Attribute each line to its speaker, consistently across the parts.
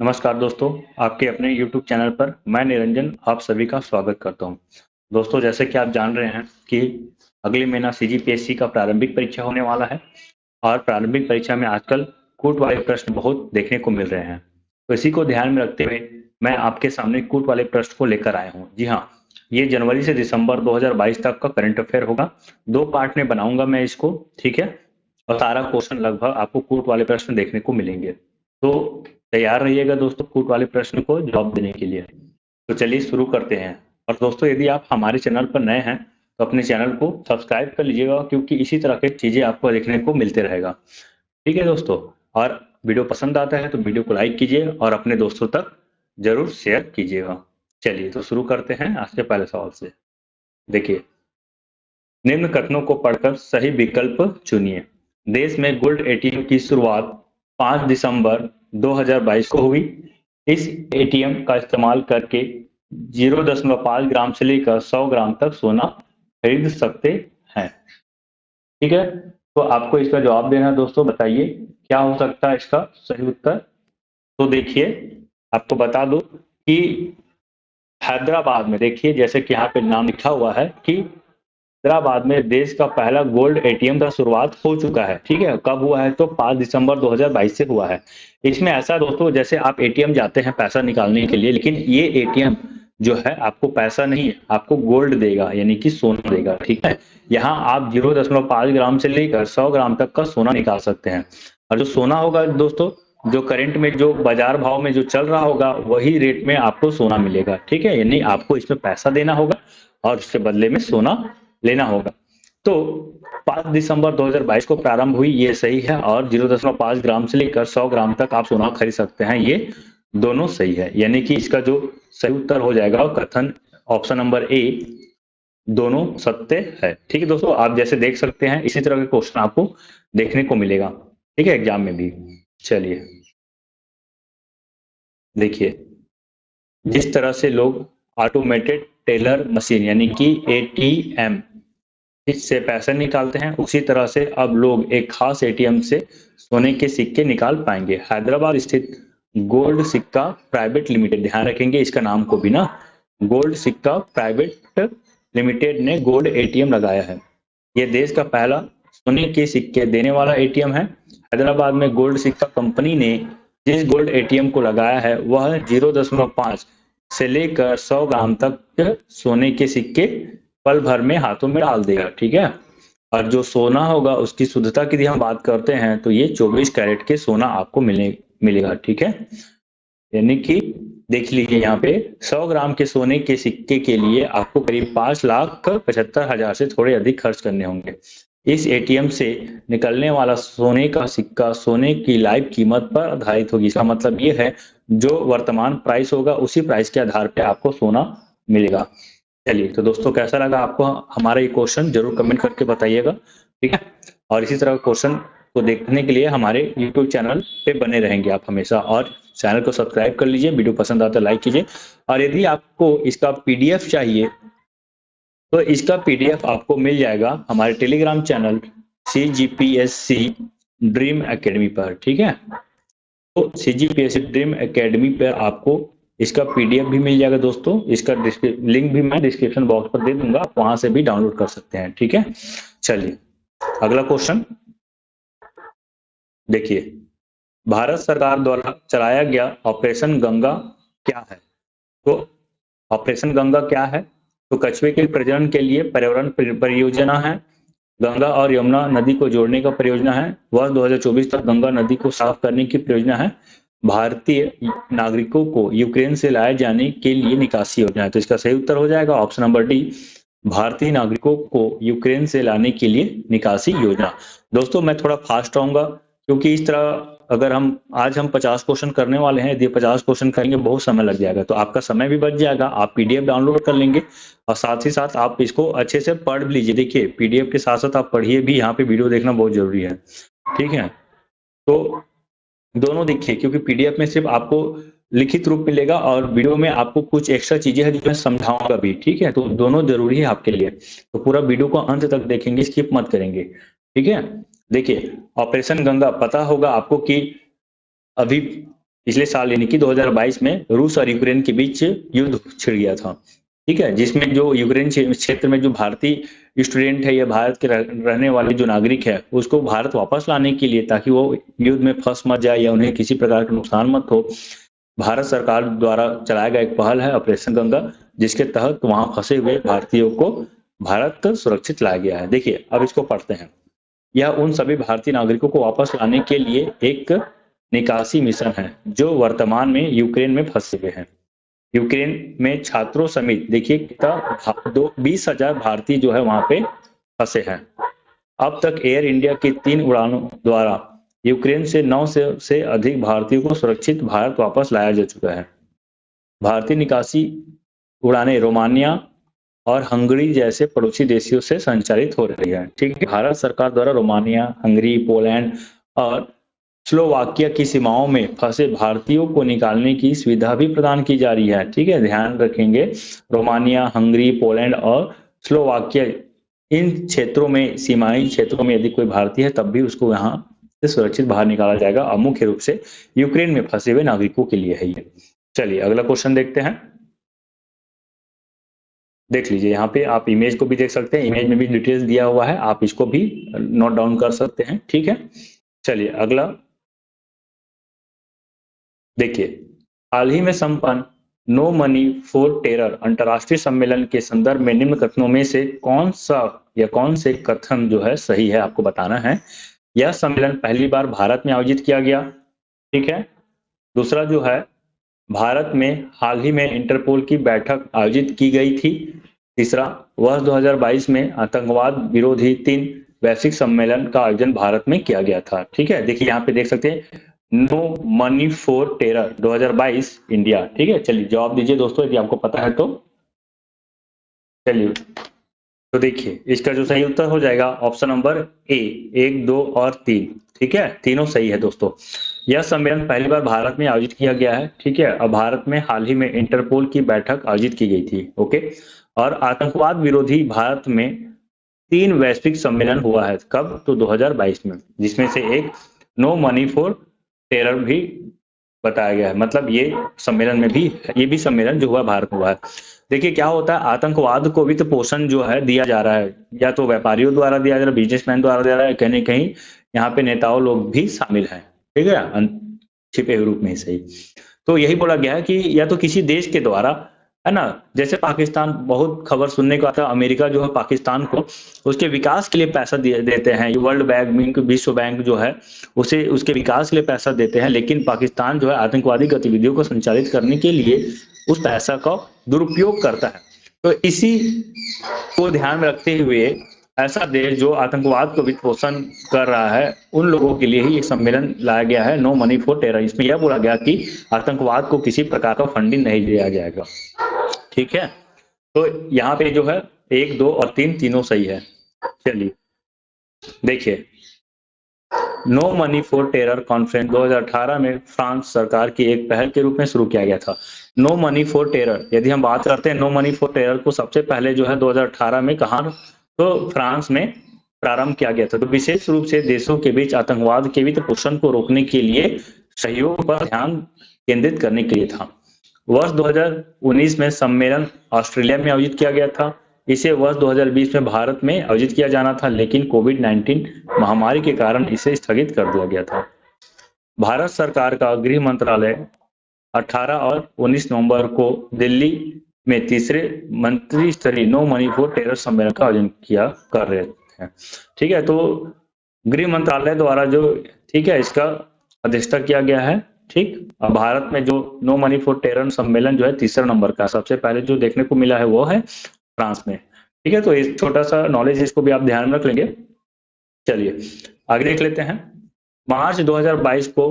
Speaker 1: नमस्कार दोस्तों, आपके अपने YouTube चैनल पर मैं निरंजन आप सभी का स्वागत करता हूं। दोस्तों, जैसे कि आप जान रहे हैं कि अगले महीना सीजीपीएससी का प्रारंभिक परीक्षा होने वाला है और प्रारंभिक परीक्षा में आजकल कूट वाले प्रश्न बहुत देखने को मिल रहे हैं। तो इसी को ध्यान में रखते हुए मैं आपके सामने कूट वाले प्रश्न को लेकर आया हूं। जी हाँ, ये जनवरी से दिसंबर 2022 तक का करंट अफेयर होगा। 2 पार्ट में बनाऊंगा मैं इसको, ठीक है? और सारा क्वेश्चन लगभग आपको कूट वाले प्रश्न देखने को मिलेंगे। तो तैयार रहिएगा दोस्तों कूट वाले प्रश्न को जवाब देने के लिए। तो चलिए शुरू करते हैं। और दोस्तों, यदि आप हमारे चैनल पर नए हैं तो अपने चैनल को सब्सक्राइब कर लीजिएगा, क्योंकि इसी तरह की चीजें आपको देखने को मिलते रहेगा। ठीक है दोस्तों, और वीडियो पसंद आता है तो वीडियो को लाइक कीजिए और अपने दोस्तों तक जरूर शेयर कीजिएगा। चलिए तो शुरू करते हैं आज के पहले सवाल से। देखिए, निम्न कथनों को पढ़कर सही विकल्प चुनिए। देश में गोल्ड एटीएम की शुरुआत 5 दिसंबर 2022 को हुई। इस एटीएम का इस्तेमाल करके 0.5 ग्राम से लेकर 100 ग्राम तक सोना खरीद सकते हैं। ठीक है, तो आपको इसका जवाब देना है दोस्तों। बताइए क्या हो सकता है इसका सही उत्तर। तो देखिए, आपको बता दूं कि हैदराबाद में, देखिए जैसे कि यहाँ पे नाम लिखा हुआ है कि हैदराबाद में देश का पहला गोल्ड एटीएम का शुरुआत हो चुका है। ठीक है, कब हुआ है? तो 5 दिसंबर 2022 से हुआ है। इसमें ऐसा दोस्तों, जैसे आप एटीएम जाते हैं पैसा निकालने के लिए, लेकिन ये एटीएम जो है आपको पैसा नहीं, आपको गोल्ड देगा, यानी कि सोना देगा। ठीक है, यहाँ आप 0.5 ग्राम से लेकर 100 ग्राम तक का सोना निकाल सकते हैं। और जो सोना होगा दोस्तों, जो करंट में जो बाजार भाव में जो चल रहा होगा वही रेट में आपको सोना मिलेगा। ठीक है, यानी आपको इसमें पैसा देना होगा और उसके बदले में सोना लेना होगा। तो 5 दिसंबर 2022 को प्रारंभ हुई, ये सही है। और 0.5 ग्राम से लेकर 100 ग्राम तक आप सोना खरीद सकते हैं, ये दोनों सही है। यानी कि इसका जो सही उत्तर हो जाएगा कथन ऑप्शन नंबर ए, दोनों सत्य है। ठीक है दोस्तों, आप जैसे देख सकते हैं इसी तरह के क्वेश्चन आपको देखने को मिलेगा, ठीक है, एग्जाम में भी। चलिए देखिए, जिस तरह से लोग ऑटोमेटेड टेलर मशीन यानी कि एटीएम इससे पैसे निकालते हैं, उसी तरह से अब लोग एक खास एटीएम से सोने के सिक्के निकाल पाएंगे। हैदराबाद स्थित गोल्ड सिक्का प्राइवेट लिमिटेड, ध्यान रखेंगे इसका नाम को भी ना, गोल्ड सिक्का प्राइवेट लिमिटेड ने गोल्ड एटीएम लगाया है। यह देश का पहला सोने के सिक्के देने वाला एटीएम है। हैदराबाद में गोल्ड सिक्का कंपनी ने जिस गोल्ड एटीएम को लगाया है वह 0.5 से लेकर 100 ग्राम तक सोने के सिक्के पल भर में हाथों में डाल देगा। ठीक है, और जो सोना होगा उसकी शुद्धता की यदि हम बात करते हैं तो ये 24 कैरेट के सोना आपको मिलेगा। ठीक है, यानी कि देख लीजिए यहाँ पे 100 ग्राम के सोने के सिक्के के लिए आपको करीब 5,75,000 से थोड़े अधिक खर्च करने होंगे। इस एटीएम से निकलने वाला सोने का सिक्का सोने की लाइव कीमत पर आधारित होगी। इसका मतलब ये है जो वर्तमान प्राइस होगा उसी प्राइस के आधार पे आपको सोना मिलेगा। चलिए तो दोस्तों, कैसा लगा आपको हमारा ये क्वेश्चन, जरूर कमेंट करके बताइएगा। ठीक है, और इसी तरह क्वेश्चन को देखने के लिए हमारे YouTube चैनल पे बने रहेंगे आप हमेशा। और चैनल को सब्सक्राइब कर लीजिए, वीडियो पसंद आता है लाइक कीजिए। और यदि आपको इसका पीडीएफ चाहिए तो इसका पीडीएफ आपको मिल जाएगा हमारे Telegram channel CGPSC dream academy पर। ठीक है, तो CGPSC ड्रीम एकेडमी पर आपको इसका पीडीएफ भी मिल जाएगा दोस्तों। इसका लिंक भी मैं डिस्क्रिप्शन बॉक्स पर दे दूंगा, आप वहां से भी डाउनलोड कर सकते हैं। ठीक है, चलिए अगला क्वेश्चन देखिए, भारत सरकार द्वारा चलाया गया ऑपरेशन गंगा क्या है? तो ऑपरेशन गंगा क्या है? तो कछुए के प्रजनन के लिए पर्यावरण परियोजना है, गंगा और यमुना नदी को जोड़ने का परियोजना है, वर्ष 2024 तक गंगा नदी को साफ करने की परियोजना है, भारतीय नागरिकों को यूक्रेन से लाए जाने के लिए निकासी योजना है। तो इसका सही उत्तर हो जाएगा ऑप्शन नंबर डी, भारतीय नागरिकों को यूक्रेन से लाने के लिए निकासी योजना। दोस्तों मैं थोड़ा फास्ट रहूंगा, क्योंकि इस तरह अगर हम आज हम 50 क्वेश्चन करने वाले हैं, यदि 50 क्वेश्चन करेंगे बहुत समय लग जाएगा, तो आपका समय भी बच जाएगा। आप पीडीएफ डाउनलोड कर लेंगे और साथ ही साथ आप इसको अच्छे से पढ़ भी लीजिए। देखिए पीडीएफ के साथ साथ आप पढ़िए भी, यहाँ पे वीडियो देखना बहुत जरूरी है। ठीक है, तो दोनों देखिए, क्योंकि पीडीएफ में सिर्फ आपको लिखित रूप मिलेगा और वीडियो में आपको कुछ एक्स्ट्रा चीजें हैं जो मैं समझाऊंगा भी। ठीक है, तो दोनों जरूरी है आपके लिए, तो पूरा वीडियो को अंत तक देखेंगे, स्किप मत करेंगे। ठीक है, देखिए ऑपरेशन गंगा पता होगा आपको कि अभी पिछले साल यानी कि 2022 में रूस और यूक्रेन के बीच युद्ध छिड़ गया था, ठीक है, जिसमें जो यूक्रेन क्षेत्र में जो भारतीय स्टूडेंट है या भारत के रहने वाले जो नागरिक है उसको भारत वापस लाने के लिए, ताकि वो युद्ध में फंस मत जाए या उन्हें किसी प्रकार का नुकसान मत हो, भारत सरकार द्वारा चलाया गया एक पहल है ऑपरेशन गंगा, जिसके तहत वहां फंसे हुए भारतीयों को भारत सुरक्षित लाया गया है। देखिए अब इसको पढ़ते हैं। यह उन सभी भारतीय नागरिकों को वापस लाने के लिए एक निकासी मिशन है जो वर्तमान में यूक्रेन में फंसे हुए हैं। यूक्रेन में छात्रों समेत देखिए कितना 20,000 भारतीय जो है वहां पे फंसे हैं। अब तक एयर इंडिया की 3 उड़ानों द्वारा यूक्रेन से 9 से अधिक भारतीयों को सुरक्षित भारत वापस लाया जा चुका है। भारतीय निकासी उड़ानें रोमानिया और हंगरी जैसे पड़ोसी देशों से संचालित हो रही है। ठीक है, भारत सरकार द्वारा रोमानिया, हंगरी, पोलैंड और स्लोवाकिया की सीमाओं में फंसे भारतीयों को निकालने की सुविधा भी प्रदान की जा रही है। ठीक है, ध्यान रखेंगे रोमानिया, हंगरी, पोलैंड और स्लोवाकिया इन क्षेत्रों में, सीमाई क्षेत्रों में यदि कोई भारतीय है तब भी उसको यहाँ से सुरक्षित बाहर निकाला जाएगा। और मुख्य रूप से यूक्रेन में फंसे हुए नागरिकों के लिए है ये। चलिए अगला क्वेश्चन देखते हैं। देख लीजिए यहाँ पे आप इमेज को भी देख सकते हैं, इमेज में भी डिटेल्स दिया हुआ है, आप इसको भी नोट डाउन कर सकते हैं। ठीक है, चलिए अगला देखिए। हाल ही में संपन्न नो मनी फॉर टेरर अंतर्राष्ट्रीय सम्मेलन के संदर्भ में निम्न कथनों में से कौन सा या कौन से कथन जो है सही है, आपको बताना है। यह सम्मेलन पहली बार भारत में आयोजित किया गया। ठीक है, दूसरा जो है भारत में हाल ही में इंटरपोल की बैठक आयोजित की गई थी। तीसरा, वर्ष 2022 में आतंकवाद विरोधी 3 वैश्विक सम्मेलन का आयोजन भारत में किया गया था। ठीक है, देखिए यहाँ पे देख सकते हैं no money for terror 2022 India. ठीक है, चलिए जवाब दीजिए दोस्तों यदि आपको पता है तो। चलिए तो देखिए इसका जो सही उत्तर हो जाएगा ऑप्शन नंबर ए, 1, 2 और 3। ठीक है, तीनों सही है दोस्तों। यह सम्मेलन पहली बार भारत में आयोजित किया गया है। ठीक है, और भारत में हाल ही में इंटरपोल की बैठक आयोजित की गई थी। ओके, और आतंकवाद विरोधी भारत में 3 वैश्विक सम्मेलन हुआ है। कब? तो 2022 में, जिसमें से एक नो मनी फॉर टेरर भी बताया गया है। मतलब ये सम्मेलन में भी, ये भी सम्मेलन जो हुआ भारत में हुआ है। देखिए क्या होता है, आतंकवाद को वित्त पोषण जो है दिया जा रहा है, या तो व्यापारियों द्वारा दिया जा रहा है, बिजनेसमैन द्वारा दिया जा रहा है, कहीं न कहीं यहाँ पे नेताओं लोग भी शामिल हैं। ठीक है, छिपे रूप में ही सही। तो यही बोला गया है कि या तो किसी देश के द्वारा, है ना, जैसे पाकिस्तान, बहुत खबर सुनने को आता है अमेरिका जो है पाकिस्तान को उसके विकास के लिए पैसा देते हैं। वर्ल्ड बैंक, विश्व बैंक जो है उसे उसके विकास के लिए पैसा देते हैं, लेकिन पाकिस्तान जो है आतंकवादी गतिविधियों को संचालित करने के लिए उस पैसा का दुरुपयोग करता है। तो इसी को ध्यान में रखते हुए ऐसा देश जो आतंकवाद को वित्त पोषण कर रहा है उन लोगों के लिए ही एक सम्मेलन लाया गया है, नो मनी फॉर टेरर। इसमें यह बोला गया कि आतंकवाद को किसी प्रकार का फंडिंग नहीं दिया जाएगा। ठीक है, तो यहाँ पे जो है 1, 2 और 3 तीनों सही है। चलिए देखिए, no money for terror conference 2018 में फ्रांस सरकार की एक पहल के रूप में शुरू किया गया था। नो मनी फॉर टेरर, यदि हम बात करते हैं नो मनी फॉर टेरर को सबसे पहले जो है 2018 में कहा, तो फ्रांस में प्रारंभ किया गया था। तो विशेष रूप से देशों के बीच आतंकवाद के वित्त पोषण को रोकने के लिए सहयोग पर ध्यान केंद्रित करने के लिए था। वर्ष 2019 में सम्मेलन ऑस्ट्रेलिया में आयोजित किया गया था। इसे वर्ष 2020 में भारत में आयोजित किया जाना था, लेकिन कोविड-19 महामारी के कारण इसे स्थगित कर दिया गया था। भारत सरकार का गृह मंत्रालय 18 और 19 नवंबर को दिल्ली में तीसरे मंत्री स्तरीय नो मनी फॉर टेरर सम्मेलन का आयोजन किया कर रहे हैं। ठीक है, तो गृह मंत्रालय द्वारा जो, ठीक है, इसका अध्यक्षता किया गया है। ठीक, और भारत में जो नो मनी फॉर टेरर सम्मेलन जो है तीसरा नंबर का, सबसे पहले जो देखने को मिला है वो है फ्रांस में। ठीक है, तो एक छोटा सा नॉलेज इसको भी आप ध्यान में रख लेंगे। चलिए आगे देख लेते हैं। मार्च 2022 को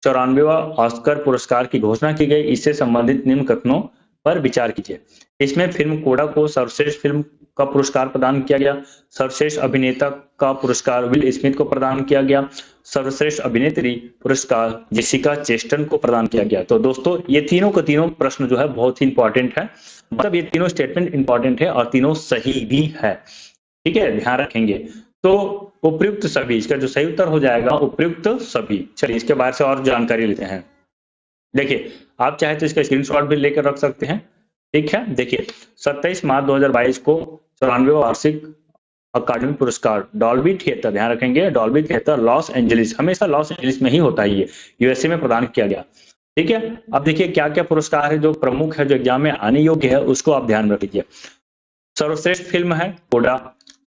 Speaker 1: 94वां ऑस्कर पुरस्कार की घोषणा की गई। इससे संबंधित निम्न कथनों पर विचार कीजिए। इसमें फिल्म कोडा को सर्वश्रेष्ठ फिल्म का पुरस्कार प्रदान किया गया। सर्वश्रेष्ठ अभिनेता का पुरस्कार विल स्मिथ को प्रदान किया गया। सर्वश्रेष्ठ अभिनेत्री पुरस्कार जेसिका चेस्टन को प्रदान किया गया। तो दोस्तों ये तीनों के तीनों प्रश्न जो है बहुत ही इंपॉर्टेंट है, मतलब ये तीनों स्टेटमेंट इंपॉर्टेंट है और तीनों सही भी है। ठीक है, ध्यान रखेंगे। तो उपयुक्त सभी, इसका जो सही उत्तर हो जाएगा उपयुक्त सभी। चलिए इसके बारे से और जानकारी लेते हैं। देखिए, आप चाहे तो इसका स्क्रीनशॉट भी लेकर रख सकते हैं। ठीक है, देखिए 27 मार्च 2022 को 94वां वार्षिक अकादमी पुरस्कार डॉल्बी थिएटर, ध्यान रखेंगे डॉल्बी थिएटर लॉस एंजलिस, हमेशा लॉस एंजलिस में ही होता है, ये यूएसए में प्रदान किया गया। ठीक है, अब देखिए क्या क्या पुरस्कार है जो प्रमुख है, जो एग्जाम में आने योग्य है, उसको आप ध्यान रख लीजिए। सर्वश्रेष्ठ फिल्म है कोडा,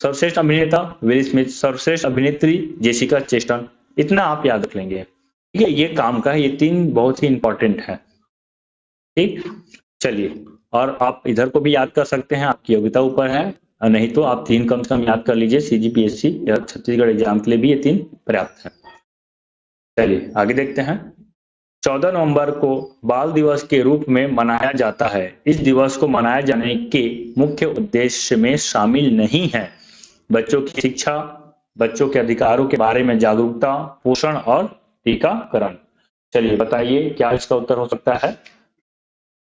Speaker 1: सर्वश्रेष्ठ अभिनेता विल स्मिथ, सर्वश्रेष्ठ अभिनेत्री जेसिका चेस्टन, इतना आप याद रख लेंगे। ठीक है, ये काम का है, ये 3 बहुत ही इंपॉर्टेंट है। ठीक, चलिए, और आप इधर को भी याद कर सकते हैं, आपकी योग्यता ऊपर है, नहीं तो आप 3 कम से कम याद कर लीजिए, सीजीपीएससी या छत्तीसगढ़ एग्जाम के लिए भी ये 3 पर्याप्त है। चलिए आगे देखते हैं। 14 नवंबर को बाल दिवस के रूप में मनाया जाता है। इस दिवस को मनाए जाने के मुख्य उद्देश्य में शामिल नहीं है बच्चों की शिक्षा, बच्चों के अधिकारों के बारे में जागरूकता, पोषण और टीकाकरण। चलिए बताइए क्या इसका उत्तर हो सकता है।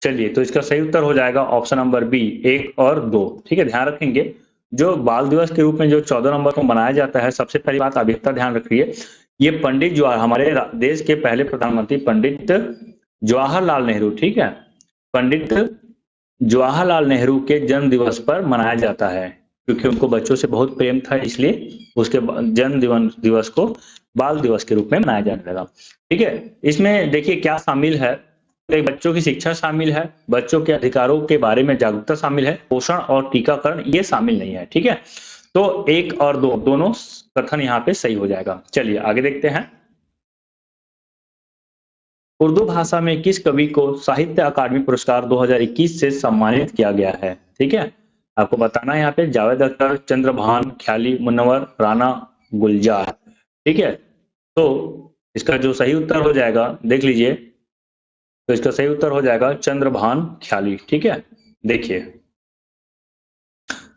Speaker 1: चलिए, तो इसका सही उत्तर हो जाएगा ऑप्शन नंबर बी, 1 और 2। ठीक है, ध्यान रखेंगे जो बाल दिवस के रूप में जो 14 नवंबर को मनाया जाता है, सबसे पहली बात आप इसका ध्यान रखिए, ये पंडित जवाहर, हमारे देश के पहले प्रधानमंत्री पंडित जवाहरलाल नेहरू, ठीक है, पंडित जवाहरलाल नेहरू के जन्म दिवस पर मनाया जाता है, क्योंकि उनको बच्चों से बहुत प्रेम था, इसलिए उसके जन्म दिवस को बाल दिवस के रूप में मनाया जाने लगा। ठीक है, इसमें देखिए क्या शामिल है, तो बच्चों की शिक्षा शामिल है, बच्चों के अधिकारों के बारे में जागरूकता शामिल है, पोषण और टीकाकरण ये शामिल नहीं है। ठीक है, तो 1 और 2 दोनों कथन यहाँ पे सही हो जाएगा। चलिए आगे देखते हैं। उर्दू भाषा में किस कवि को साहित्य अकादमी पुरस्कार 2021 से सम्मानित किया गया है। ठीक है, आपको बताना है यहाँ पे जावेद अख्तर, चंद्रभान ख्याली, मुनव्वर राना गुलजार। ठीक है, तो इसका जो सही उत्तर हो जाएगा देख लीजिए, तो इसका सही उत्तर हो जाएगा चंद्रभान ख्याली। ठीक है, देखिए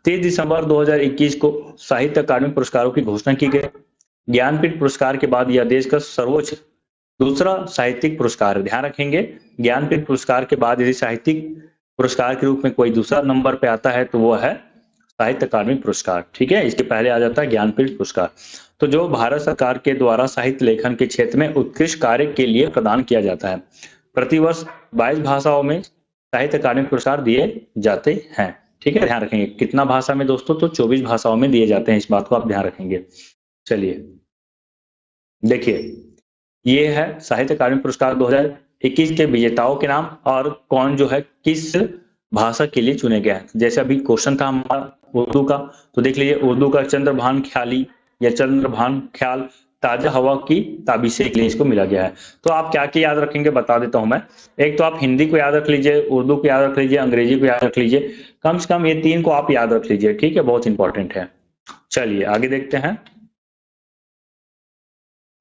Speaker 1: 30 दिसंबर 2021 को साहित्य अकादमी पुरस्कारों की घोषणा की गई। ज्ञानपीठ पुरस्कार के बाद यह देश का सर्वोच्च दूसरा साहित्यिक पुरस्कार है, ध्यान रखेंगे, ज्ञानपीठ पुरस्कार के बाद यदि साहित्यिक पुरस्कार के रूप में कोई दूसरा नंबर पे आता है तो वो है साहित्य अकादमी पुरस्कार। ठीक है, इसके पहले आ जाता है ज्ञानपीठ पुरस्कार, तो जो भारत सरकार के द्वारा साहित्य लेखन के क्षेत्र में उत्कृष्ट कार्य के लिए प्रदान किया जाता है। प्रतिवर्ष 22 भाषाओं में साहित्य अकादमी पुरस्कार दिए जाते हैं। ठीक है, ध्यान रखेंगे कितना भाषा में दोस्तों, तो 24 भाषाओं में दिए जाते हैं, इस बात को आप ध्यान रखेंगे। चलिए देखिए, ये है साहित्य अकादमी पुरस्कार 2021 के विजेताओं के नाम और कौन जो है किस भाषा के लिए चुने गए हैं। जैसे अभी क्वेश्चन था हमारा उर्दू का, तो देख लीजिए उर्दू का चंद्रभान ख्याली या चंद्रभान ख्याल ताजा हवा की ताबीसे के लिए इसको मिला गया है। तो आप क्या क्या याद रखेंगे बता देता हूं मैं। एक तो आप हिंदी को याद रख लीजिए, उर्दू को याद रख लीजिए, अंग्रेजी को याद रख लीजिए, कम से कम ये 3 को आप याद रख लीजिए। ठीक है, बहुत इंपॉर्टेंट है। चलिए आगे देखते हैं,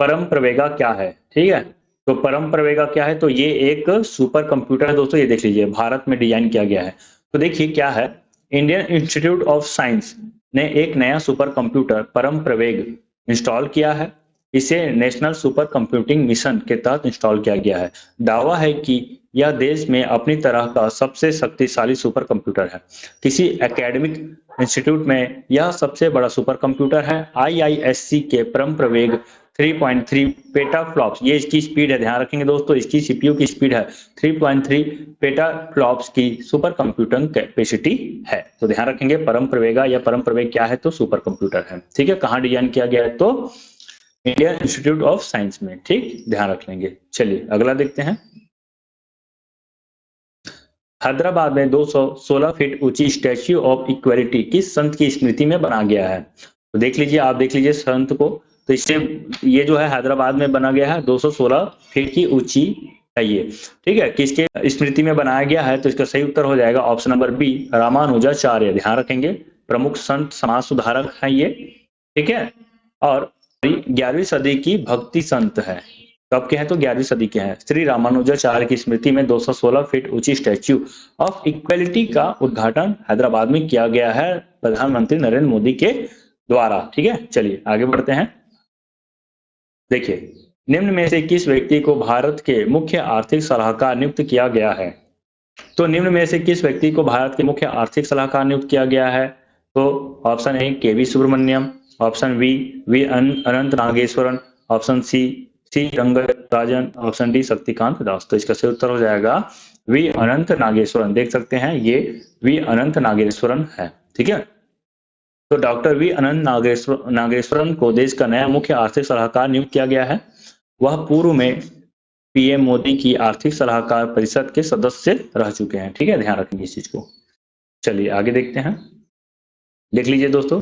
Speaker 1: परम प्रवेगा क्या है। ठीक है, तो परम प्रवेगा क्या है, तो ये एक सुपर कंप्यूटर है दोस्तों, ये देख लीजिए भारत में डिजाइन किया गया है। तो देखिए क्या है, इंडियन इंस्टीट्यूट ऑफ साइंस ने एक नया सुपर कंप्यूटर परम प्रवेग इंस्टॉल किया है। इसे नेशनल सुपर कंप्यूटिंग मिशन के तहत इंस्टॉल किया गया है। दावा है कि यह देश में अपनी तरह का सबसे शक्तिशाली सुपर कंप्यूटर है। किसी एकेडमिक इंस्टीट्यूट में यह सबसे बड़ा सुपर कंप्यूटर है। आईआईएससी के परम प्रवेग 3.3 पेटाफ्लॉप्स, ये इसकी स्पीड है, ध्यान रखेंगे दोस्तों, इसकी सीपीयू की स्पीड है 3.3 पेटाफ्लॉप्स की सुपर कंप्यूटिंग कैपेसिटी है। तो ध्यान रखेंगे परम प्रवेगा या परम प्रवेग क्या है, तो सुपर कंप्यूटर है। ठीक है, कहाँ डिजाइन किया गया है, तो इंडियन इंस्टीट्यूट ऑफ साइंस में। ठीक, ध्यान रख लेंगे। चलिए अगला देखते हैं। हैदराबाद में 216 फीट ऊंची स्टैच्यू ऑफ इक्वलिटी किस संत की स्मृति में बना गया है। तो देख लीजिए, आप देख लीजिए संत को, तो इससे ये जो है हैदराबाद में बना गया है, 216 फीट की ऊंची है ये। ठीक है, किसके स्मृति में बनाया गया है, तो इसका सही उत्तर हो जाएगा ऑप्शन नंबर बी, रामानुजाचार्य। ध्यान रखेंगे प्रमुख संत समाज सुधारक है ये। ठीक है, और 11वीं सदी की भक्ति संत है। कब के हैं, तो 11वीं सदी के हैं। श्री रामानुजाचार्य की स्मृति में 216 फीट ऊंची स्टैच्यू ऑफ इक्वलिटी का उद्घाटन हैदराबाद में किया गया है प्रधानमंत्री नरेंद्र मोदी के द्वारा। ठीक है, चलिए आगे बढ़ते हैं। देखिए, निम्न में से किस व्यक्ति को भारत के मुख्य आर्थिक सलाहकार नियुक्त किया गया है। तो निम्न में से किस व्यक्ति को भारत के मुख्य आर्थिक सलाहकार नियुक्त किया गया है, तो option A K V Subramanian, option B V Anantha Nageswaran, option C C Rangarajan, option D Shaktikanta Das. तो इसका सही उत्तर हो जाएगा वी अनंत नागेश्वरन। देख सकते हैं ये वी अनंत नागेश्वरन है। ठीक है, तो डॉक्टर वी अनंत नागेश्वरन को देश का नया मुख्य आर्थिक सलाहकार नियुक्त किया गया है। वह पूर्व में पीएम मोदी की आर्थिक सलाहकार परिषद के सदस्य रह चुके हैं। ठीक है, ध्यान रखेंगे इस चीज को। चलिए आगे देखते हैं। देख लीजिए दोस्तों,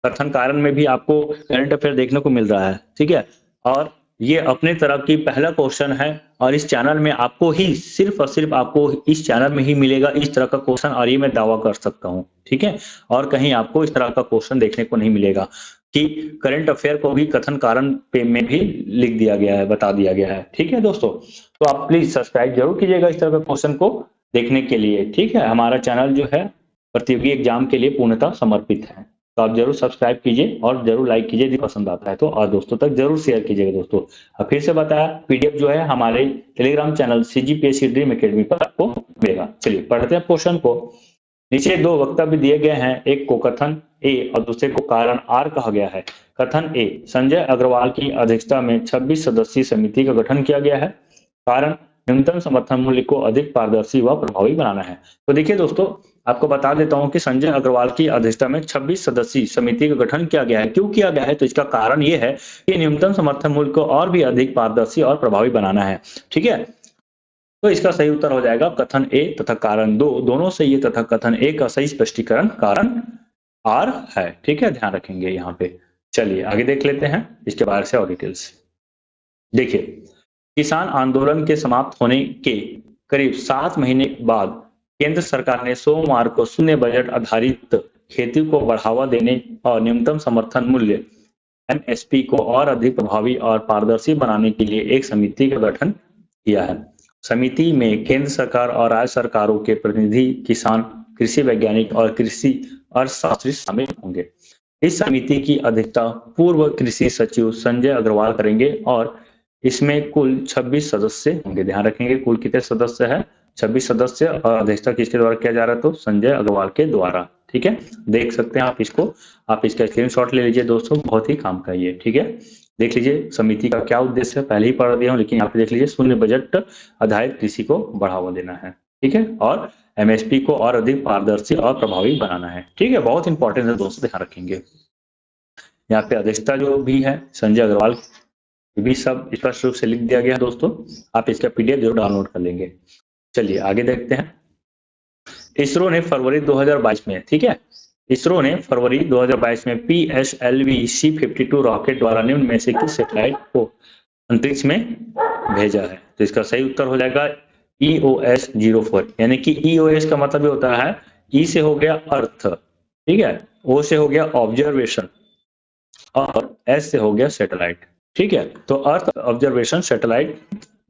Speaker 1: कथन कारण में भी आपको करंट अफेयर देखने को मिल रहा है। ठीक है, और ये अपने तरह की पहला क्वेश्चन है और इस चैनल में आपको ही सिर्फ और सिर्फ आपको इस चैनल में ही मिलेगा इस तरह का क्वेश्चन, और ये मैं दावा कर सकता हूँ। ठीक है, और कहीं आपको इस तरह का क्वेश्चन देखने को नहीं मिलेगा कि करंट अफेयर को भी कथन कारण पे में भी लिख दिया गया है, बता दिया गया है। ठीक है दोस्तों, तो आप प्लीज सब्सक्राइब जरूर कीजिएगा इस तरह का क्वेश्चन को देखने के लिए। ठीक है, हमारा चैनल जो है प्रतियोगी एग्जाम के लिए पूर्णतः समर्पित है। तो आप जरूर सब्सक्राइब कीजिए और जरूर लाइक कीजिए यदि पसंद आता है तो, और दोस्तों तक जरूर शेयर कीजिएगा दोस्तों। अब फिर से बताया, पीडीएफ जो है हमारे Telegram channel CGPSC dream academy पर आपको मिलेगा। चलिए पढ़ते हैं क्वेश्चन को। नीचे दो वक्तव्य दिए गए हैं, एक को कथन ए और दूसरे को कारण आर कहा गया है। कथन ए, संजय अग्रवाल की अध्यक्षता में 26 सदस्यीय समिति का गठन किया गया है। कारण, न्यूनतम समर्थन मूल्य को अधिक पारदर्शी व प्रभावी बनाना है। तो देखिए दोस्तों, आपको बता देता हूं कि संजय अग्रवाल की अध्यक्षता में 26 सदस्यीय समिति का गठन किया गया है। क्यों किया गया है? तो इसका कारण ये है कि न्यूनतम समर्थन मूल्य को और भी अधिक पारदर्शी और प्रभावी बनाना है। ठीक है, तो इसका सही उत्तर हो जाएगा कथन ए तथा कारण दो दोनों सही है, तथा कथन ए का सही स्पष्टीकरण कारण आर है। ठीक है, ध्यान रखेंगे यहाँ पे। चलिए आगे देख लेते हैं इसके बारे से और डिटेल्स। देखिए, किसान आंदोलन के समाप्त होने के करीब 7 महीने बाद केंद्र सरकार ने सोमवार को शून्य बजट आधारित खेती को बढ़ावा देने और न्यूनतम समर्थन मूल्य एमएसपी को और अधिक प्रभावी और पारदर्शी बनाने के लिए एक समिति का गठन किया है। समिति में केंद्र सरकार और राज्य सरकारों के प्रतिनिधि, किसान, कृषि वैज्ञानिक और कृषि अर्थशास्त्री शामिल होंगे। इस समिति की अध्यक्षता पूर्व कृषि सचिव संजय अग्रवाल करेंगे और इसमें कुल 26 सदस्य होंगे। ध्यान रखेंगे कुल कितने सदस्य है? 26 सदस्य, और अध्यक्षता किसके द्वारा किया जा रहा है? तो संजय अग्रवाल के द्वारा। ठीक है, देख सकते हैं आप इसको, आप इसका स्क्रीनशॉट ले लीजिए दोस्तों, बहुत ही काम का ये। ठीक है, देख लीजिए समिति का क्या उद्देश्य है, पहले ही पढ़ दिया हूं, लेकिन यहाँ पे देख लीजिए, शून्य बजट आधारित कृषि को बढ़ावा देना है। ठीक है, और एमएसपी को और अधिक पारदर्शी और प्रभावी बनाना है। ठीक है, बहुत इंपॉर्टेंट है दोस्तों, ध्यान रखेंगे। यहाँ पे अध्यक्षता जो भी है संजय अग्रवाल, भी सब स्पष्ट रूप से लिख दिया गया है दोस्तों, आप इसका पीडीएफ जरूर डाउनलोड कर लेंगे। चलिए आगे देखते हैं। इसरो ने फरवरी 2022 में, ठीक है, इसरो ने फरवरी 2022 में PSLV C-52 रॉकेट द्वारा निम्न में से किस सैटेलाइट को अंतरिक्ष में भेजा है? तो इसका सही उत्तर हो जाएगा EOS 04। यानी कि EOS का मतलब ये होता है, E से हो गया अर्थ, ठीक है, O से हो गया ऑब्जर्वेशन और S से हो गया सैटेलाइट। ठीक है, तो अर्थ ऑब्जर्वेशन सैटेलाइट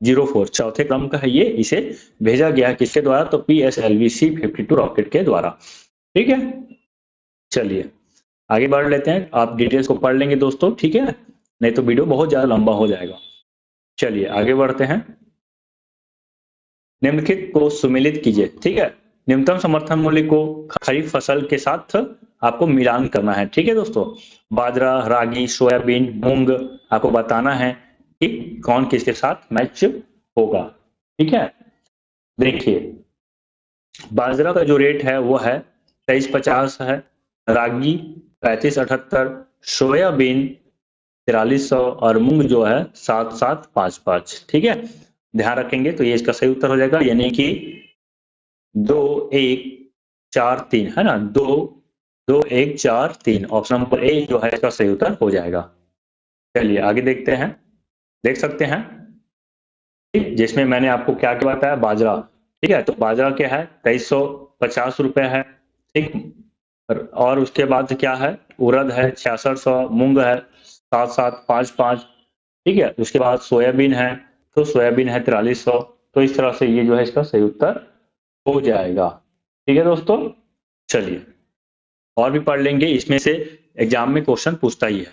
Speaker 1: 04 चौथे क्रम का है ये, इसे भेजा गया किसके द्वारा? तो PSLV C-52 रॉकेट के द्वारा। ठीक है, चलिए आगे बढ़ लेते हैं, आप डिटेल्स को पढ़ लेंगे दोस्तों, ठीक है, नहीं तो वीडियो बहुत ज्यादा लंबा हो जाएगा। चलिए आगे बढ़ते हैं। निम्नलिखित को सुमेलित कीजिए। ठीक है, न्यूनतम समर्थन मूल्य को खरीफ फसल के साथ आपको मिलान करना है। ठीक है दोस्तों, बाजरा, रागी, सोयाबीन, मूंग, आपको बताना है कि कौन किसके साथ मैच होगा। ठीक है, देखिए बाजरा का जो रेट है वो है 2350 है, रागी 3578, सोयाबीन 4300 और मूंग जो है 7755। ठीक है, ध्यान रखेंगे, तो ये इसका सही उत्तर हो जाएगा, यानी कि 2143 है ना, 2143 ऑप्शन नंबर ए जो है इसका सही उत्तर हो जाएगा। चलिए आगे देखते हैं। देख सकते हैं जिसमें मैंने आपको क्या क्या बताया, बाजरा, ठीक है, तो बाजरा क्या है 2350 रुपए है। ठीक, और उसके बाद क्या है, उड़द है 6600, मूंग है 7755। ठीक है, उसके बाद सोयाबीन है, तो सोयाबीन है 4300। तो इस तरह से ये जो है इसका सही उत्तर हो जाएगा। ठीक है दोस्तों, चलिए और भी पढ़ लेंगे, इसमें से एग्जाम में क्वेश्चन पूछता ही है।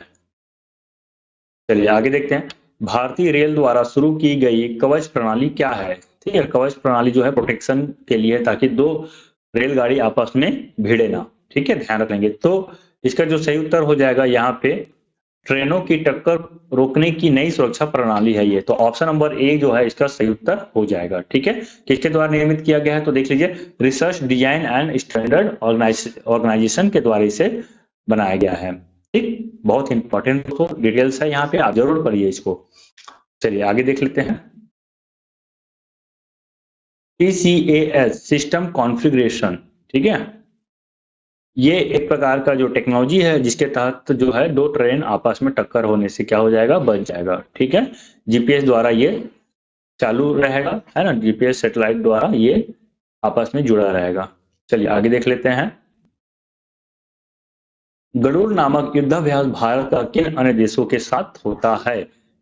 Speaker 1: चलिए आगे देखते हैं। भारतीय रेल द्वारा शुरू की गई कवच प्रणाली क्या है? ठीक है, कवच प्रणाली जो है प्रोटेक्शन के लिए, ताकि दो रेलगाड़ी आपस में भिड़े ना। ठीक है, ध्यान रखेंगे। तो इसका जो सही उत्तर हो जाएगा यहाँ पे ट्रेनों की टक्कर रोकने की नई सुरक्षा प्रणाली है ये। तो ऑप्शन नंबर ए जो है इसका सही उत्तर हो जाएगा। ठीक है, किसके द्वारा निर्मित किया गया है? तो देख लीजिए, research design and standard organisation के द्वारा इसे बनाया गया है। ठीक, बहुत इंपॉर्टेंट डिटेल्स है यहाँ पे, आप जरूर पढ़िए इसको। चलिए आगे देख लेते हैं। TCAS सिस्टम कॉन्फ़िगरेशन, ठीक है, ये एक प्रकार का जो टेक्नोलॉजी है जिसके तहत जो है दो ट्रेन आपस में टक्कर होने से क्या हो जाएगा? बच जाएगा। ठीक है, जीपीएस द्वारा ये चालू रहेगा, है ना, जीपीएस सैटेलाइट द्वारा ये आपस में जुड़ा रहेगा। चलिए आगे देख लेते हैं। गरुड़ नामक युद्धाभ्यास भारत का किन अन्य देशों के साथ होता है?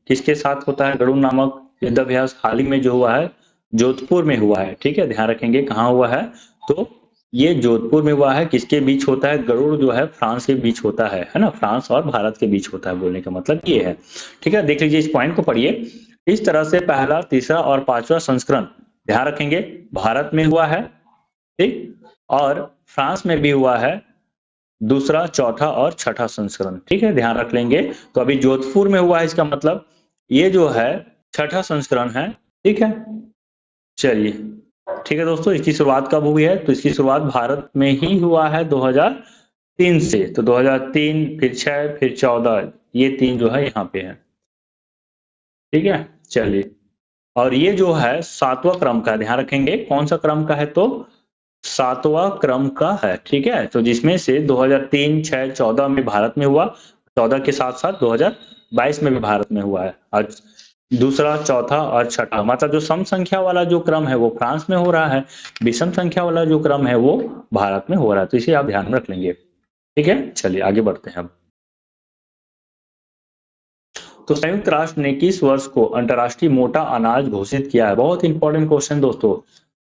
Speaker 1: किसके साथ होता है गरुड़ नामक युद्धाभ्यास? हाल ही में जो हुआ है जोधपुर में हुआ है। ठीक है, ध्यान रखेंगे कहाँ हुआ है? तो ये जोधपुर में हुआ है। किसके बीच होता है? गरुड़ जो है फ्रांस के बीच होता है ना, फ्रांस और भारत के बीच होता है, बोलने का मतलब ये है। ठीक है, देख लीजिए इस पॉइंट को पढ़िए। इस तरह से पहला, तीसरा और पांचवा संस्करण, ध्यान रखेंगे, भारत में हुआ है, ठीक, और फ्रांस में भी हुआ है दूसरा, चौथा और छठा संस्करण। ठीक है, ध्यान रख लेंगे। तो अभी जोधपुर में हुआ है, इसका मतलब ये जो है छठा संस्करण है। ठीक है, चलिए ठीक है दोस्तों, इसकी शुरुआत कब हुई है? तो इसकी शुरुआत भारत में ही हुआ है 2003 से। तो 2003, फिर 6, फिर 14, ये तीन जो है यहाँ पे है। ठीक है, चलिए, और ये जो है सातवां क्रम का, ध्यान रखेंगे कौन सा क्रम का है? तो सातवां क्रम का है। ठीक है, तो जिसमें से 2003, 6, 14 में भारत में हुआ, 14 के साथ साथ 2022 में भी भारत में हुआ है। आज दूसरा, चौथा और छठा, मतलब जो सम संख्या वाला जो क्रम है वो फ्रांस में हो रहा है, विषम संख्या वाला जो क्रम है वो भारत में हो रहा है। तो इसे आप ध्यान में रख लेंगे। ठीक है, चलिए आगे बढ़ते हैं अब। तो संयुक्त राष्ट्र ने किस वर्ष को अंतर्राष्ट्रीय मोटा अनाज घोषित किया है? बहुत इंपॉर्टेंट क्वेश्चन दोस्तों,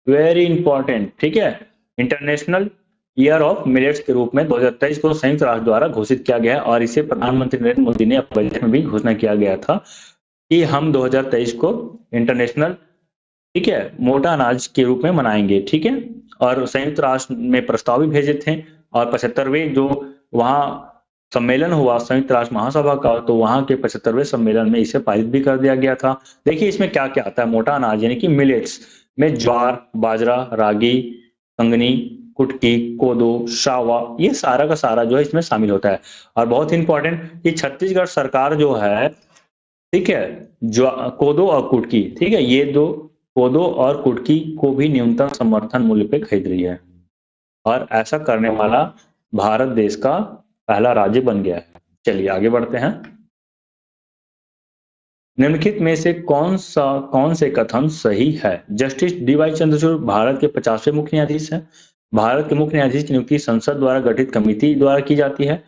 Speaker 1: वेरी इंपॉर्टेंट। ठीक है, इंटरनेशनल ईयर ऑफ मिलेट्स के रूप में 2023 को संयुक्त राष्ट्र द्वारा घोषित किया गया है, और इसे प्रधानमंत्री नरेंद्र मोदी ने अपने बजट में भी घोषणा किया गया था कि हम 2023 को इंटरनेशनल, ठीक है, मोटा अनाज के रूप में मनाएंगे। ठीक है, और संयुक्त राष्ट्र में प्रस्ताव भी भेजे थे, और 75वें जो वहाँ सम्मेलन हुआ संयुक्त राष्ट्र महासभा का, तो वहां के 75वें सम्मेलन में इसे पारित भी कर दिया गया था। देखिए इसमें क्या क्या आता है? मोटा अनाज यानी कि मिलेट्स में ज्वार, बाजरा, रागी, कंगनी, कुटकी, कोदो, शावा, ये सारा का सारा जो है इसमें शामिल होता है। और बहुत इंपॉर्टेंट कि छत्तीसगढ़ सरकार जो है, ठीक है, जो कोदो और कुटकी, ठीक है, ये दो, कोदो और कुटकी को भी न्यूनतम समर्थन मूल्य पे खरीद रही है, और ऐसा करने वाला भारत देश का पहला राज्य बन गया है। चलिए आगे बढ़ते हैं। निम्नलिखित में से कौन से कथन सही है? जस्टिस डीवाई चंद्रचूड़ भारत के 50वें मुख्य न्यायाधीश हैं। भारत के मुख्य न्यायाधीश की नियुक्ति संसद द्वारा गठित कमेटी द्वारा की जाती है।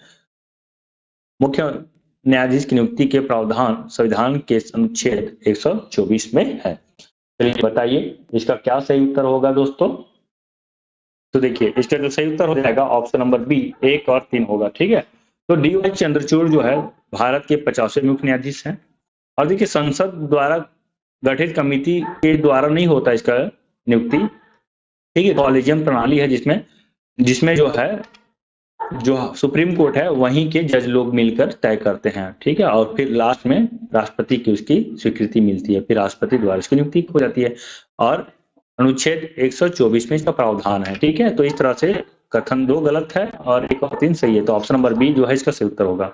Speaker 1: मुख्य न्यायाधीश की नियुक्ति के प्रावधान संविधान के अनुच्छेद 124 में है। चलिए बताइए इसका क्या सही उत्तर होगा दोस्तों? तो देखिए इसका जो सही उत्तर हो जाएगा ऑप्शन नंबर बी, 1 और 3 होगा। ठीक है, तो डीवाई चंद्रचूड़ जो है भारत के 50वें मुख्य न्यायाधीश हैं। और देखिए संसद द्वारा गठित कमेटी के द्वारा नहीं होता इसका नियुक्ति। ठीक है, कॉलेजियम प्रणाली है जिसमें जिसमें जो है जो सुप्रीम कोर्ट है वहीं के जज लोग मिलकर तय करते हैं। ठीक है, और फिर लास्ट में राष्ट्रपति की उसकी स्वीकृति मिलती है, फिर राष्ट्रपति द्वारा इसकी नियुक्ति हो जाती है, और अनुच्छेद 124 में इसका प्रावधान है। ठीक है, तो इस तरह से कथन 2 गलत है और 1 और 3 सही है। तो ऑप्शन नंबर बी जो है इसका सही उत्तर होगा।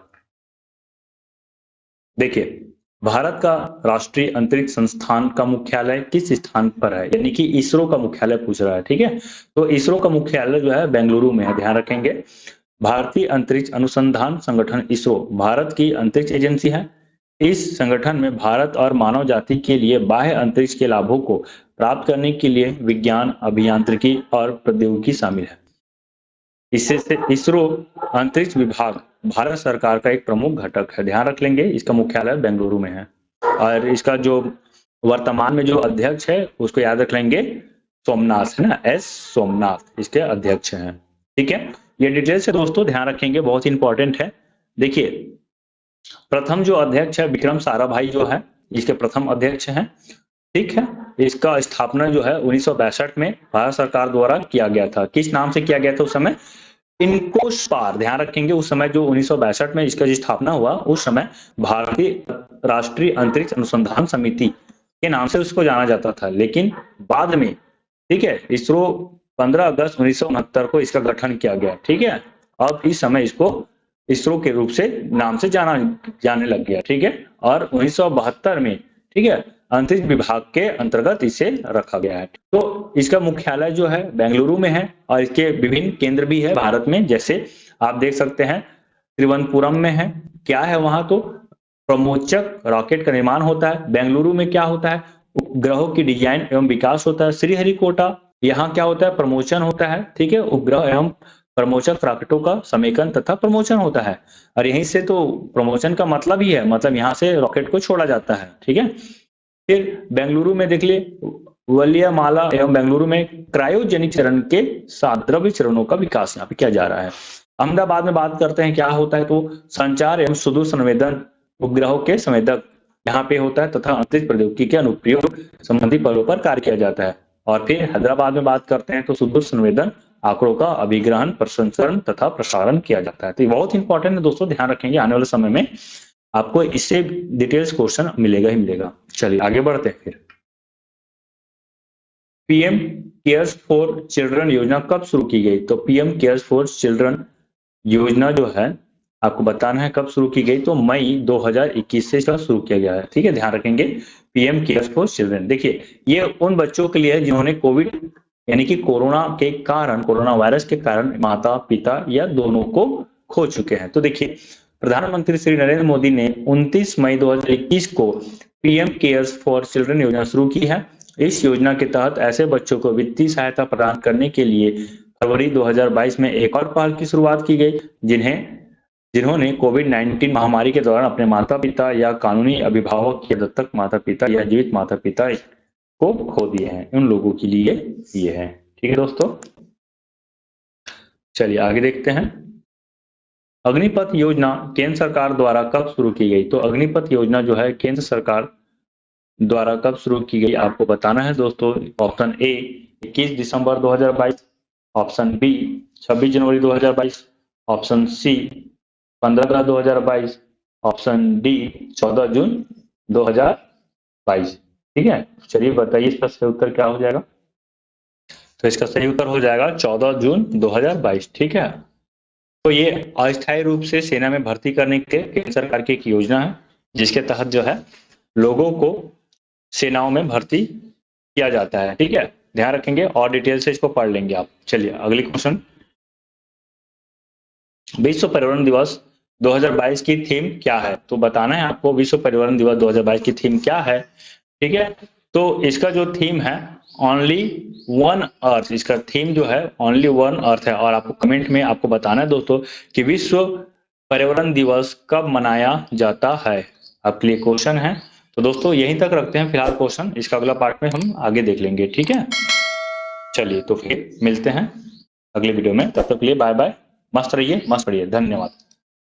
Speaker 1: देखिए भारत का राष्ट्रीय अंतरिक्ष संस्थान का मुख्यालय किस स्थान पर है? यानी कि इसरो का मुख्यालय पूछ रहा है। ठीक है, तो इसरो का मुख्यालय जो है बेंगलुरु में है, ध्यान रखेंगे। भारतीय अंतरिक्ष अनुसंधान संगठन इसरो भारत की अंतरिक्ष एजेंसी है। इस संगठन में भारत और मानव जाति के लिए बाह्य अंतरिक्ष के लाभों को प्राप्त करने के लिए विज्ञान, अभियांत्रिकी और प्रौद्योगिकी शामिल है। इससे इसरो अंतरिक्ष विभाग भारत सरकार का एक प्रमुख घटक है, ध्यान रख लेंगे। इसका मुख्यालय बेंगलुरु में है, और इसका जो वर्तमान में जो अध्यक्ष है उसको याद रख लेंगे, सोमनाथ है ना, एस सोमनाथ इसके अध्यक्ष हैं। ठीक है, ये डिटेल से दोस्तों ध्यान रखेंगे, बहुत इंपॉर्टेंट है। देखिए प्रथम जो अध्यक्ष है विक्रम साराभाई जो है इसके प्रथम अध्यक्ष हैं। ठीक है, इसका स्थापना जो है 1962 में भारत सरकार द्वारा किया गया था। किस नाम से किया गया था उस समय? इनको पार ध्यान रखेंगे। उस समय जो 1962 में इसका स्थापना हुआ, उस समय भारतीय राष्ट्रीय अंतरिक्ष अनुसंधान समिति के नाम से उसको जाना जाता था, लेकिन बाद में, ठीक है, इसरो 15 अगस्त 1969 को इसका गठन किया गया। ठीक है, अब इस समय इसको इसरो के रूप से नाम से जाने लग गया। ठीक है, और 1972 में, ठीक है, अंतरिक्ष विभाग के अंतर्गत इसे रखा गया है। तो इसका मुख्यालय जो है बेंगलुरु में है, और इसके विभिन्न केंद्र भी है भारत में, जैसे आप देख सकते हैं तिरुवनंतपुरम में है। क्या है वहां? तो प्रमोचक रॉकेट का निर्माण होता है। बेंगलुरु में क्या होता है? उपग्रहों की डिजाइन एवं विकास होता है। श्रीहरिकोटा, यहाँ क्या होता है? प्रमोशन होता है। ठीक है, उपग्रह एवं प्रमोचक रॉकेटों का समेकन तथा प्रमोशन होता है। और यहीं से तो प्रमोशन का मतलब ही है, मतलब यहाँ से रॉकेट को छोड़ा जाता है। ठीक है, फिर बेंगलुरु में देख लिए वलियामाला एवं बेंगलुरु में क्रायोजेनिक चरण के साथ द्रव्य चरणों का विकास यहाँ पे किया जा रहा है। अहमदाबाद में बात करते हैं, क्या होता है? तो संचार एवं सुदूर संवेदन उपग्रहों के संवेदक यहाँ पे होता है, तथा अंतरिक्ष प्रौद्योगिकी के अनुप्रयोग संबंधी पहलों पर कार्य किया जाता है। और फिर हैदराबाद में बात करते हैं तो सुदूर संवेदन आंकड़ों का अभिग्रहण, प्रसंस्करण तथा प्रसारण किया जाता है। तो ये बहुत इंपॉर्टेंट है दोस्तों, ध्यान रखेंगे, आने वाले समय में आपको इससे डिटेल्स क्वेश्चन मिलेगा ही मिलेगा। चलिए आगे बढ़ते हैं। फिर पीएम केयर्स फॉर चिल्ड्रन योजना कब शुरू की गई? तो पीएम केयर्स फॉर चिल्ड्रन योजना जो है आपको बताना है कब शुरू की गई। तो मई 2021 से इसका शुरू किया गया है। ठीक है, ध्यान रखेंगे, पीएम केयर्स फॉर चिल्ड्रन। देखिए, ये उन बच्चों के लिए है जिन्होंने कोविड यानी कि कोरोना के कारण, कोरोना वायरस के कारण माता पिता या दोनों को खो चुके हैं। तो देखिए, प्रधानमंत्री श्री नरेंद्र मोदी ने 29 मई 2021 को पीएम केयर्स फॉर चिल्ड्रन योजना शुरू की है। इस योजना के तहत ऐसे बच्चों को वित्तीय सहायता प्रदान करने के लिए फरवरी 2022 में एक और पहल की शुरुआत की गई, जिन्होंने कोविड-19 महामारी के दौरान अपने माता पिता या कानूनी अभिभावक या दत्तक माता पिता या जीवित माता पिता को खो दिए हैं, उन लोगों के लिए ये है। ठीक है दोस्तों, चलिए आगे देखते हैं। अग्निपथ योजना केंद्र सरकार द्वारा कब शुरू की गई? तो अग्निपथ योजना जो है केंद्र सरकार द्वारा कब शुरू की गई आपको बताना है दोस्तों। ऑप्शन ए 21 दिसंबर 2022, ऑप्शन बी 26 जनवरी 2022, ऑप्शन सी 15 अगस्त 2022, ऑप्शन डी 14 जून 2022। ठीक है, चलिए बताइए इसका सही उत्तर क्या हो जाएगा। तो इसका सही उत्तर हो जाएगा 14 जून 2022। ठीक है, तो ये अस्थायी रूप से सेना में भर्ती करने के केंद्र सरकार की एक योजना है, जिसके तहत जो है लोगों को सेनाओं में भर्ती किया जाता है। ठीक है, ध्यान रखेंगे और डिटेल से इसको पढ़ लेंगे आप। चलिए अगली क्वेश्चन, विश्व पर्यावरण दिवस 2022 की थीम क्या है? तो बताना है आपको विश्व पर्यावरण दिवस 2022 की थीम क्या है। ठीक है, तो इसका जो थीम है ओनली वन अर्थ, इसका थीम जो है ओनली वन अर्थ है। और आपको कमेंट में आपको बताना है दोस्तों कि विश्व पर्यावरण दिवस कब मनाया जाता है, आपके लिए क्वेश्चन है। तो दोस्तों यहीं तक रखते हैं फिलहाल क्वेश्चन, इसका अगला पार्ट में हम आगे देख लेंगे। ठीक है, चलिए तो फिर मिलते हैं अगले वीडियो में, तब तक के लिए बाय बाय, मस्त रहिए, मस्त रहिए, धन्यवाद।